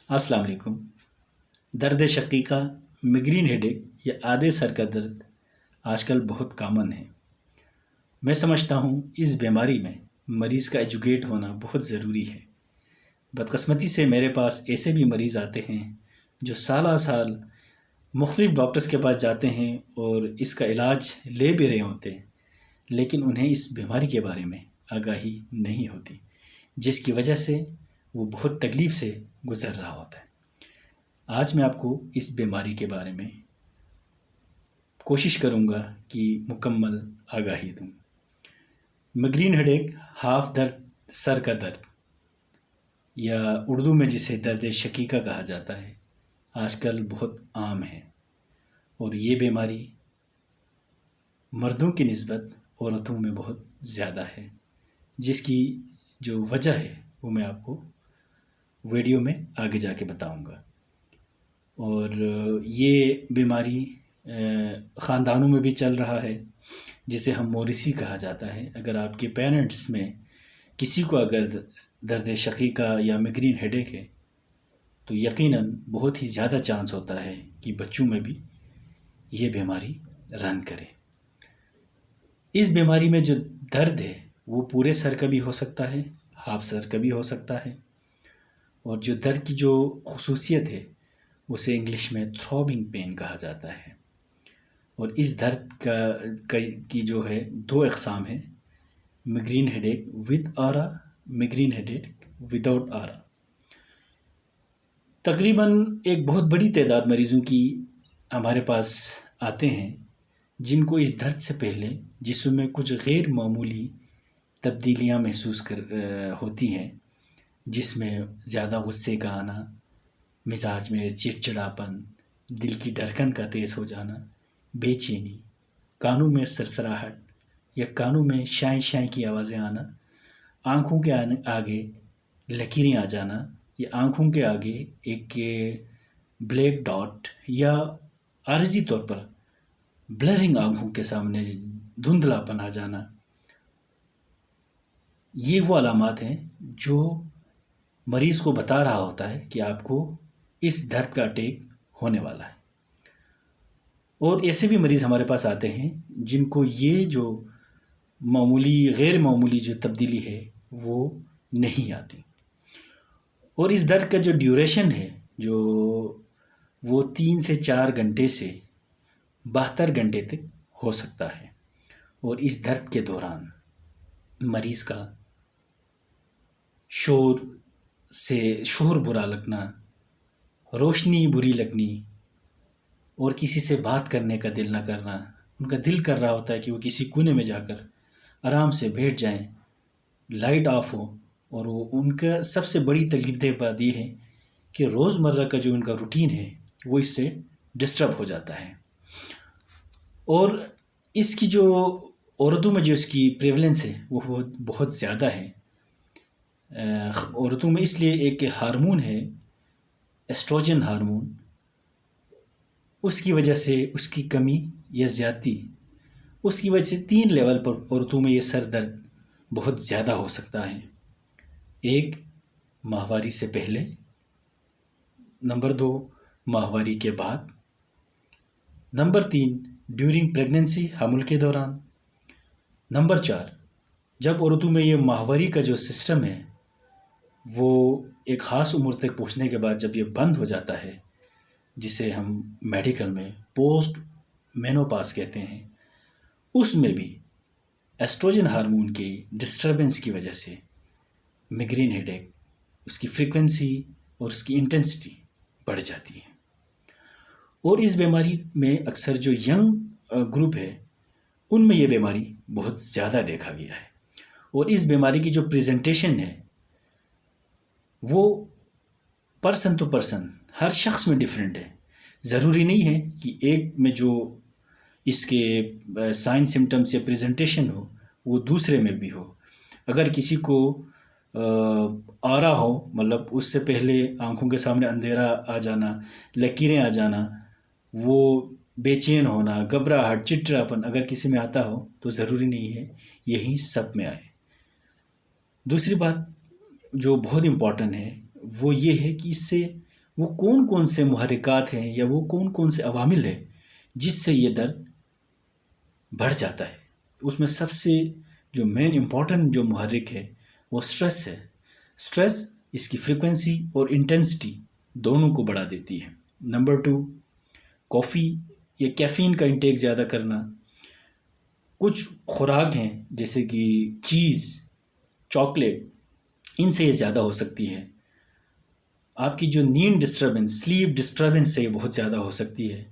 السلام علیکم۔ درد شقیقہ، میگرین ہیڈیک یا آدھے سر کا درد آج کل بہت کامن ہے۔ میں سمجھتا ہوں اس بیماری میں مریض کا ایجوکیٹ ہونا بہت ضروری ہے۔ بدقسمتی سے میرے پاس ایسے بھی مریض آتے ہیں جو سالہ سال مختلف ڈاکٹرز کے پاس جاتے ہیں اور اس کا علاج لے بھی رہے ہوتے ہیں، لیکن انہیں اس بیماری کے بارے میں آگاہی نہیں ہوتی، جس کی وجہ سے وہ بہت تکلیف سے گزر رہا ہوتا ہے۔ آج میں آپ کو اس بیماری کے بارے میں کوشش کروں گا کہ مکمل آگاہی دوں۔ میگرین ہیڈیک، ہاف درد، سر کا درد، یا اردو میں جسے درد شقیقہ کہا جاتا ہے، آج کل بہت عام ہے، اور یہ بیماری مردوں کی نسبت عورتوں میں بہت زیادہ ہے، جس کی جو وجہ ہے وہ میں آپ کو ویڈیو میں آگے جا کے بتاؤں گا۔ اور یہ بیماری خاندانوں میں بھی چل رہا ہے، جسے ہم موریثی کہا جاتا ہے۔ اگر آپ کے پیرنٹس میں کسی کو اگر درد شقیقہ یا میگرین ہیڈیک ہے تو یقیناً بہت ہی زیادہ چانس ہوتا ہے کہ بچوں میں بھی یہ بیماری رن کرے۔ اس بیماری میں جو درد ہے وہ پورے سر کا بھی ہو سکتا ہے، ہاف سر کا بھی ہو سکتا ہے، اور جو درد کی جو خصوصیت ہے اسے انگلش میں تھروبنگ پین کہا جاتا ہے۔ اور اس درد کی جو ہے دو اقسام ہیں: migraine headache with aura, migraine headache without aura. تقریباً ایک بہت بڑی تعداد مریضوں کی ہمارے پاس آتے ہیں جن کو اس درد سے پہلے جسم میں کچھ غیر معمولی تبدیلیاں محسوس ہوتی ہیں، جس میں زیادہ غصے کا آنا، مزاج میں چڑچڑاپن، دل کی دھڑکن کا تیز ہو جانا، بے چینی، کانوں میں سرسراہٹ یا کانوں میں شائیں شائیں کی آوازیں آنا، آنکھوں کے آگے لکیریں آ جانا، یا آنکھوں کے آگے ایک بلیک ڈاٹ یا عارضی طور پر بلرنگ، آنکھوں کے سامنے دھندلاپن آ جانا، یہ وہ علامات ہیں جو مریض کو بتا رہا ہوتا ہے کہ آپ کو اس درد کا اٹیک ہونے والا ہے۔ اور ایسے بھی مریض ہمارے پاس آتے ہیں جن کو یہ جو غیر معمولی جو تبدیلی ہے وہ نہیں آتی، اور اس درد کا جو ڈیوریشن ہے وہ 3 سے 4 گھنٹے سے 72 گھنٹے تک ہو سکتا ہے۔ اور اس درد کے دوران مریض کا شور برا لگنا، روشنی بری لگنی، اور کسی سے بات کرنے کا دل نہ کرنا۔ ان کا دل کر رہا ہوتا ہے کہ وہ کسی کونے میں جا کر آرام سے بیٹھ جائیں، لائٹ آف ہو، اور وہ ان کا سب سے بڑی تکلیف دہ بات یہ ہے کہ روزمرہ کا جو ان کا روٹین ہے وہ اس سے ڈسٹرب ہو جاتا ہے۔ اور اس کی جو عورتوں میں جو اس کی پریولنس ہے وہ بہت زیادہ ہے۔ عورتوں میں اس لیے ایک ہارمون ہے، ایسٹروجن ہارمون، اس کی وجہ سے اس کی کمی یا زیادتی، اس کی وجہ سے 3 لیول پر عورتوں میں یہ سر درد بہت زیادہ ہو سکتا ہے۔ 1، ماہواری سے پہلے، نمبر 2، ماہواری کے بعد، نمبر 3، ڈیورنگ پریگننسی، حمل کے دوران، نمبر 4، جب عورتوں میں یہ ماہواری کا جو سسٹم ہے وہ ایک خاص عمر تک پہنچنے کے بعد جب یہ بند ہو جاتا ہے، جسے ہم میڈیکل میں پوسٹ مینوپاز کہتے ہیں، اس میں بھی ایسٹروجن ہارمون کی ڈسٹربنس کی وجہ سے میگرین ہیڈیک، اس کی فریکوینسی اور اس کی انٹینسٹی بڑھ جاتی ہے۔ اور اس بیماری میں اکثر جو ینگ گروپ ہے ان میں یہ بیماری بہت زیادہ دیکھا گیا ہے۔ اور اس بیماری کی جو پریزنٹیشن ہے وہ پرسن ٹو پرسن، ہر شخص میں ڈیفرنٹ ہے۔ ضروری نہیں ہے کہ ایک میں جو اس کے سائن سمٹمس یا پریزنٹیشن ہو وہ دوسرے میں بھی ہو۔ اگر کسی کو آرا ہو، مطلب اس سے پہلے آنکھوں کے سامنے اندھیرا آ جانا، لکیریں آ جانا، وہ بے چین ہونا، گھبراہٹ، چڑچڑاپن اگر کسی میں آتا ہو تو ضروری نہیں ہے یہی سب میں آئے۔ دوسری بات جو بہت امپورٹنٹ ہے وہ یہ ہے کہ اس سے وہ کون کون سے محرکات ہیں یا وہ کون کون سے عوامل ہیں جس سے یہ درد بڑھ جاتا ہے. اس میں سب سے جو مین امپورٹنٹ جو محرک ہے وہ سٹریس ہے. سٹریس اس کی فریکوینسی اور انٹینسٹی دونوں کو بڑھا دیتی ہے. نمبر 2، کافی یا کیفین کا انٹیک زیادہ کرنا. کچھ خوراک ہیں جیسے کہ چیز، چاکلیٹ، ان سے یہ زیادہ ہو سکتی ہے. آپ کی جو نیند ڈسٹربنس، سلیپ ڈسٹربنس سے یہ بہت زیادہ ہو سکتی ہے.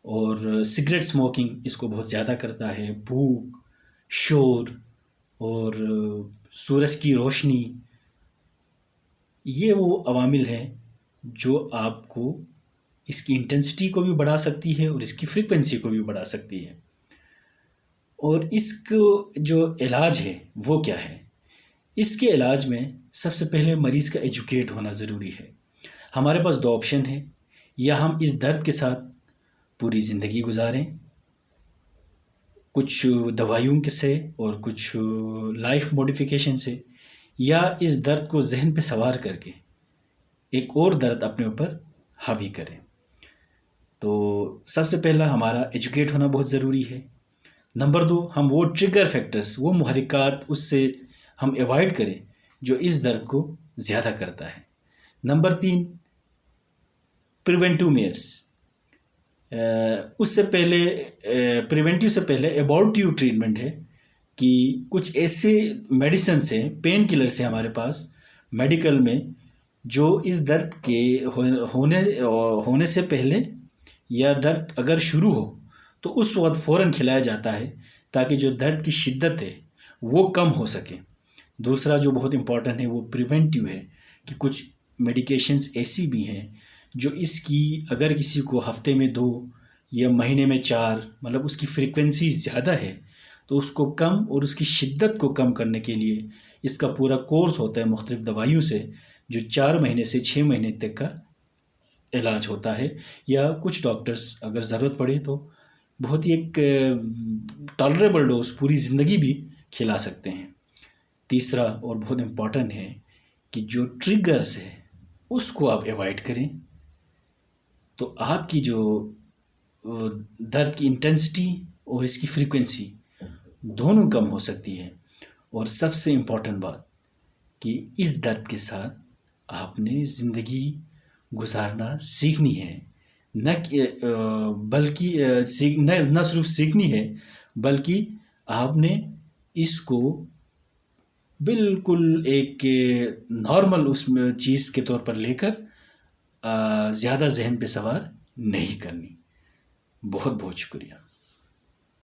اور سگریٹ اسموکنگ اس کو بہت زیادہ کرتا ہے. بھوک، شور اور سورج کی روشنی، یہ وہ عوامل ہیں جو آپ کو اس کی انٹینسٹی کو بھی بڑھا سکتی ہے اور اس کی فریکوینسی کو بھی بڑھا سکتی ہے. اور اس کو جو علاج ہے وہ کیا ہے؟ اس کے علاج میں سب سے پہلے مریض کا ایجوکیٹ ہونا ضروری ہے. ہمارے پاس 2 آپشن ہیں، یا ہم اس درد کے ساتھ پوری زندگی گزاریں کچھ دوائیوں کے سے اور کچھ لائف موڈیفیکیشن سے، یا اس درد کو ذہن پہ سوار کر کے ایک اور درد اپنے اوپر حاوی کریں. تو سب سے پہلا ہمارا ایجوکیٹ ہونا بہت ضروری ہے. نمبر 2، ہم وہ ٹریگر فیکٹرز، وہ محرکات اس سے ہم ایوائڈ کریں جو اس درد کو زیادہ کرتا ہے. Number 3، preventive measures. اس سے پہلے پریونٹیو سے پہلے ایبورٹیو ٹریٹمنٹ ہے کہ کچھ ایسے میڈیسنس ہیں، پین کلرس ہیں ہمارے پاس میڈیکل میں، جو اس درد کے ہونے سے پہلے یا درد اگر شروع ہو تو اس وقت فوراً کھلایا جاتا ہے تاکہ جو درد کی شدت ہے وہ کم ہو سکے. دوسرا جو بہت امپورٹنٹ ہے وہ پریونٹیو ہے کہ کچھ میڈیکیشنز ایسی بھی ہیں جو اس کی اگر کسی کو ہفتے میں 2 یا مہینے میں 4، مطلب اس کی فریکوینسی زیادہ ہے، تو اس کو کم اور اس کی شدت کو کم کرنے کے لیے اس کا پورا کورس ہوتا ہے مختلف دوائیوں سے، جو 4 مہینے سے 6 مہینے تک کا علاج ہوتا ہے. یا کچھ ڈاکٹرز اگر ضرورت پڑے تو بہت ہی ایک ٹالریبل ڈوز پوری زندگی بھی کھلا سکتے ہیں. تیسرا اور بہت امپورٹنٹ ہے کہ جو ٹریگرز ہے اس کو آپ ایوائڈ کریں، تو آپ کی جو درد کی انٹینسٹی اور اس کی فریکوینسی دونوں کم ہو سکتی ہے. اور سب سے امپورٹنٹ بات کہ اس درد کے ساتھ آپ نے زندگی گزارنا سیکھنی ہے، بلکہ نہ صرف سیکھنی ہے بلکہ آپ نے اس کو بالکل ایک نارمل اس میں چیز کے طور پر لے کر زیادہ ذہن پہ سوار نہیں کرنی. بہت بہت شکریہ.